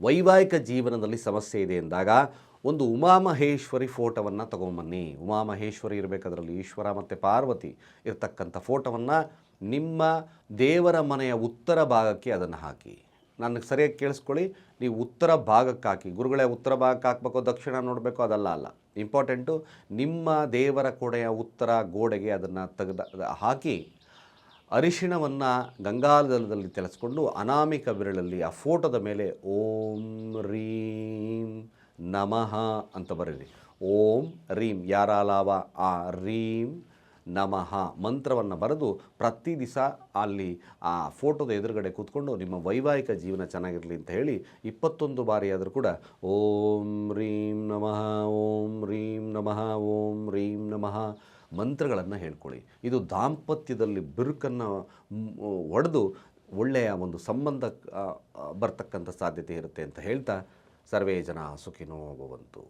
ವೈವಾಹಿಕ ಜೀವನದಲ್ಲಿ ಸಮಸ್ಯೆ ಇದೆ ಎಂದಾಗ ಒಂದು ಉಮಾಮಹೇಶ್ವರಿ ಫೋಟೋವನ್ನು ತೊಗೊಂಬನ್ನಿ. ಉಮಾಮಹೇಶ್ವರಿ ಇರಬೇಕದರಲ್ಲಿ ಈಶ್ವರ ಮತ್ತು ಪಾರ್ವತಿ ಇರತಕ್ಕಂಥ ಫೋಟೋವನ್ನು ನಿಮ್ಮ ದೇವರ ಮನೆಯ ಉತ್ತರ ಭಾಗಕ್ಕೆ ಅದನ್ನು ಹಾಕಿ. ನನಗೆ ಸರಿಯಾಗಿ ಕೇಳಿಸ್ಕೊಳ್ಳಿ, ನೀವು ಉತ್ತರ ಭಾಗಕ್ಕೆ ಹಾಕಿ. ಗುರುಗಳೇ ಉತ್ತರ ಭಾಗಕ್ಕೆ ಹಾಕಬೇಕು, ದಕ್ಷಿಣ ನೋಡಬೇಕು, ಅದಲ್ಲ. ಇಂಪಾರ್ಟೆಂಟು ನಿಮ್ಮ ದೇವರ ಕೊಡೆಯ ಉತ್ತರ ಗೋಡೆಗೆ ಅದನ್ನು ಹಾಕಿ ಅರಿಶಿಣವನ್ನು ಗಂಗಾಜಲದಲ್ಲಿ ತೆಲೆಸ್ಕೊಂಡು ಅನಾಮಿಕ ಬೆರಳಲ್ಲಿ ಆ ಫೋಟೋದ ಮೇಲೆ ಓಂ ರೀಂ ನಮಃ ಅಂತ ಬರೀರಿ. ಓಂ ರೀಂ ಯಾರಾಲಾವ ಆ ರೀಂ ನಮಃ ಮಂತ್ರವನ್ನು ಬರೆದು ಪ್ರತಿ ದಿವಸ ಅಲ್ಲಿ ಆ ಫೋಟೋದ ಎದುರುಗಡೆ ಕೂತ್ಕೊಂಡು ನಿಮ್ಮ ವೈವಾಹಿಕ ಜೀವನ ಚೆನ್ನಾಗಿರಲಿ ಅಂತ ಹೇಳಿ 21 ಬಾರಿ ಆದರೂ ಕೂಡ ಓಂ ರೀಂ ನಮಃ ಓಂ ರೀಂ ನಮಃ ಓಂ ರೀಂ ನಮಃ ಮಂತ್ರಗಳನ್ನು ಹೇಳ್ಕೊಳ್ಳಿ. ಇದು ದಾಂಪತ್ಯದಲ್ಲಿ ಬಿರುಕನ್ನು ಒಡೆದು ಒಳ್ಳೆಯ ಒಂದು ಸಂಬಂಧ ಬರ್ತಕ್ಕಂಥ ಸಾಧ್ಯತೆ ಇರುತ್ತೆ ಅಂತ ಹೇಳ್ತಾ ಸರ್ವೇ ಜನ ಸುಖಿನೋ ಭವಂತು.